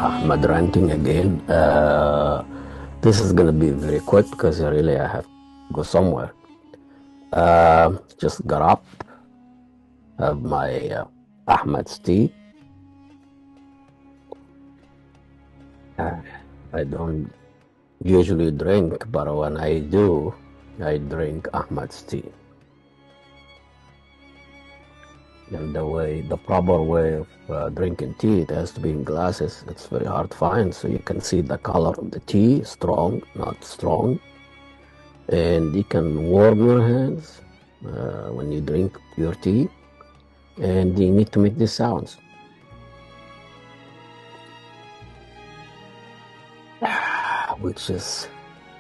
Ahmad ranting again. This is gonna be very quick because really I have to go somewhere. Just got up, have my Ahmad's tea. I don't usually drink, but when I do, I drink Ahmad's tea. And the proper way of drinking tea, it has to be in glasses. It's very hard to find, so you can see the color of the tea, strong, not strong. And you can warm your hands when you drink your tea. And you need to make these sounds. Which is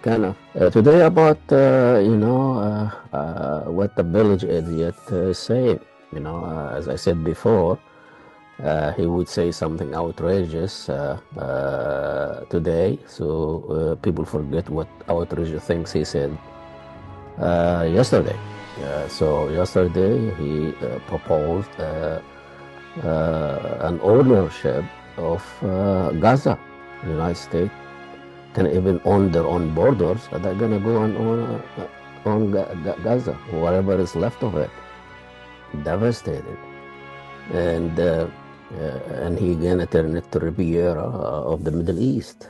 kind of today about, what the village idiot is saying. As I said before, he would say something outrageous today, so people forget what outrageous things he said yesterday. So yesterday he proposed an ownership of Gaza. The United States can even own their own borders, but they're gonna go and own Gaza, whatever is left of it. Devastated, and he gonna turn it to Riviera of the Middle East.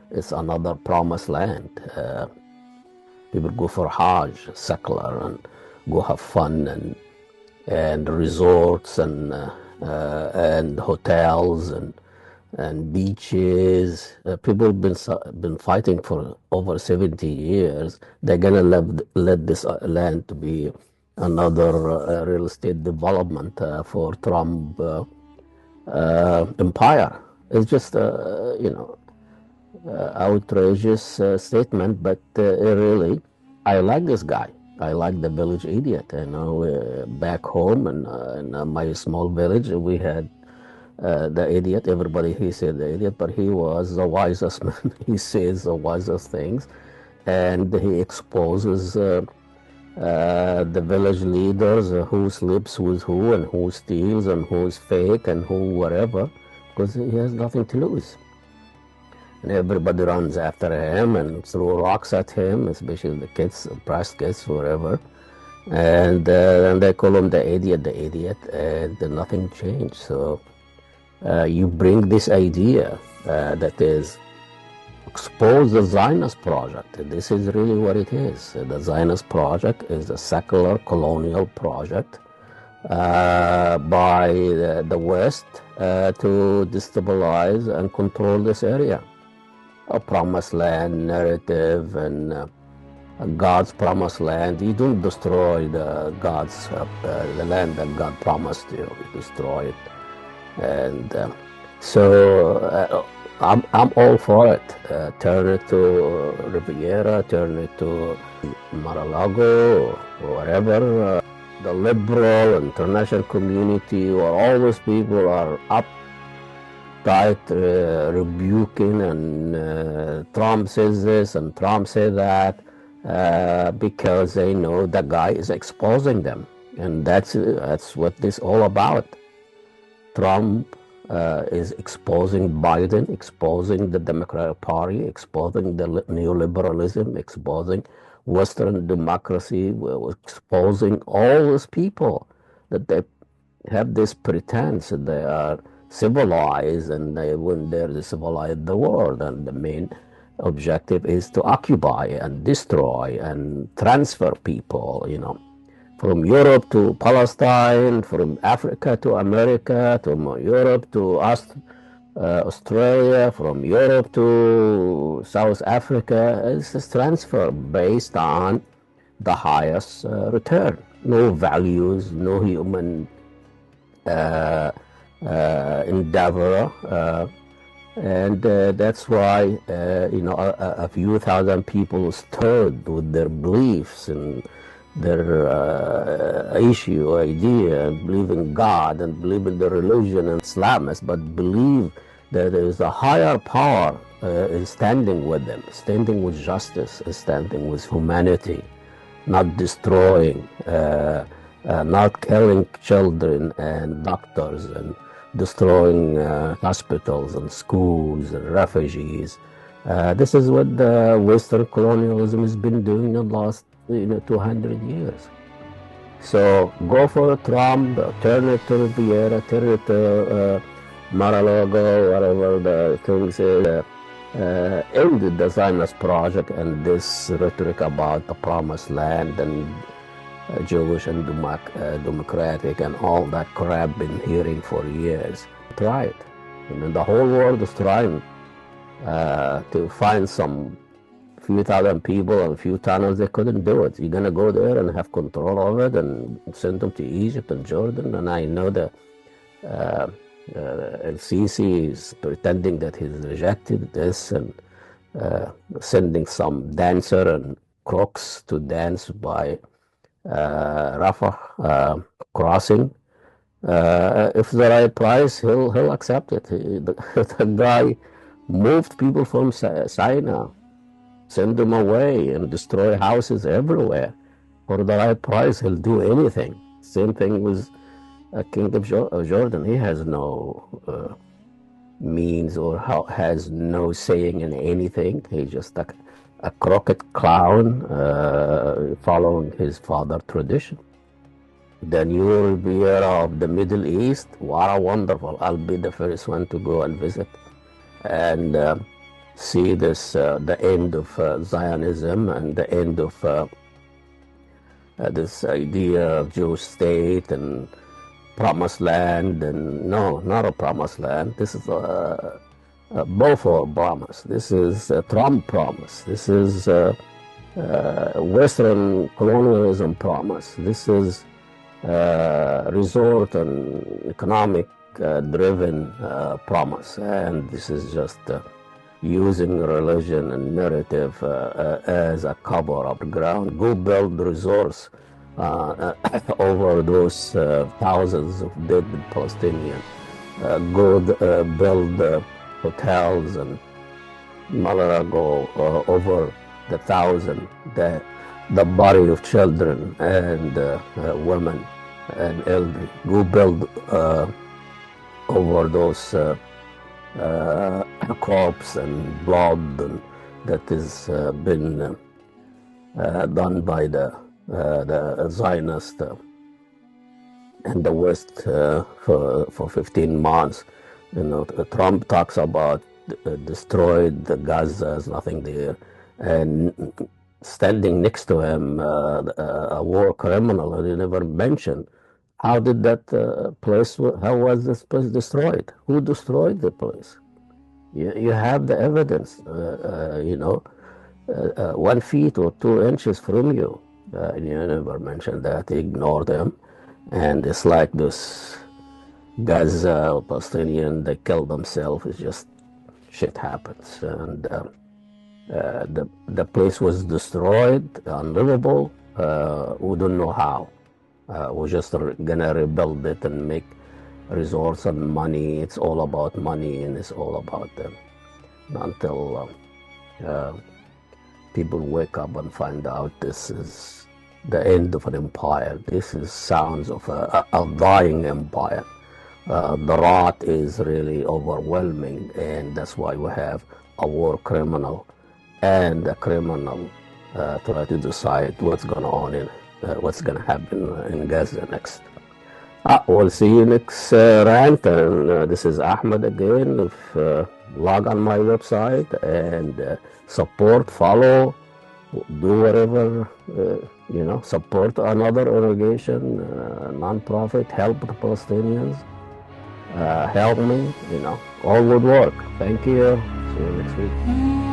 It's another promised land. People go for Hajj, secular, and go have fun and resorts and hotels and beaches. People have been fighting for over 70 years. They're gonna let this land to be another real estate development for Trump empire. It's just outrageous statement, but really, I like this guy. I like the village idiot. Back home in my small village, we had the idiot. Everybody, he said the idiot, but he was the wisest man. He says the wisest things, and he exposes the village leaders, who sleeps with who and who steals and who's fake and who whatever, because he has nothing to lose. And everybody runs after him and throw rocks at him, especially the kids, press kids, whatever. And they call him the idiot, and nothing changed. So you bring this idea that is expose the Zionist project. This is really what it is. The Zionist project is a secular colonial project by the West to destabilize and control this area. A promised land narrative and God's promised land. You don't destroy the land that God promised you. You destroy it, and so I'm all for it. Turn it to Riviera, turn it to Mar-a-Lago, or whatever. The liberal international community, or all those people are uptight, rebuking, and Trump says this and Trump says that, because they know the guy is exposing them, and that's what this all about. Trump is exposing Biden, exposing the Democratic Party, exposing the neoliberalism, exposing Western democracy, exposing all those people that they have this pretense that they are civilized, and when they're civilize the world, and the main objective is to occupy and destroy and transfer people, from Europe to Palestine, from Africa to America, from Europe to Australia, from Europe to South Africa. It's a transfer based on the highest return. No values, no human endeavor. And that's why, a few thousand people stirred with their beliefs and their issue or idea, and believe in God and believe in the religion and Islamists, but believe that there is a higher power is standing with them, standing with justice, standing with humanity, not destroying, not killing children and doctors and destroying hospitals and schools and refugees. This is what the Western colonialism has been doing in the last 200 years. So go for Trump, turn it to Riviera, turn it to Mar-a-Lago, whatever the things is. End the Zionist project and this rhetoric about the promised land and Jewish and democratic and all that crap been hearing for years. Try it. The whole world is trying to find some few thousand people and a few tunnels. They couldn't do it. You're going to go there and have control of it and send them to Egypt and Jordan. And I know that El-Sisi is pretending that he's rejected this and sending some dancer and crooks to dance by Rafah crossing. If the right price, he'll accept it. The guy moved people from Sinai, send them away, and destroy houses everywhere. For the right price, he'll do anything. Same thing with King of Jordan. He has no means or has no saying in anything. He's just a crooked clown following his father tradition. The new Riviera of the Middle East, what a wonderful. I'll be the first one to go and visit and see this, the end of Zionism and the end of this idea of Jewish state and promised land. And no, not a promised land. This is a Balfour promise. This is a Trump promise. This is Western colonialism promise. This is resort and economic driven promise. And this is just using religion and narrative as a cover of the ground. Go build resource over those thousands of dead Palestinians. Go build hotels and Mar-a-Lago over the thousand, the body of children and women and elderly. Go build over those corpse and blood and that has been done by the Zionist and the West for 15 months. Trump talks about destroyed the Gaza, is nothing there, and standing next to him a war criminal, and he never mentioned how did that place, how was this place destroyed? Who destroyed the place? You have the evidence, 1 feet or 2 inches from you. And you never mentioned that. He ignored them. And it's like this Gaza Palestinian, they kill themselves. It's just shit happens. And the place was destroyed, unlivable. We don't know how. We're just gonna rebuild it and make resorts and money. It's all about money, and it's all about them until people wake up and find out this is the end of an empire. This is sounds of a dying empire. The rot is really overwhelming, and that's why we have a war criminal and a criminal try to decide what's going on in what's going to happen in Gaza next. We'll see you next rant, and this is Ahmed again. Log on my website and support, follow, do whatever, support another organization, non-profit, help the Palestinians, help me, all would work. Thank you. See you next week.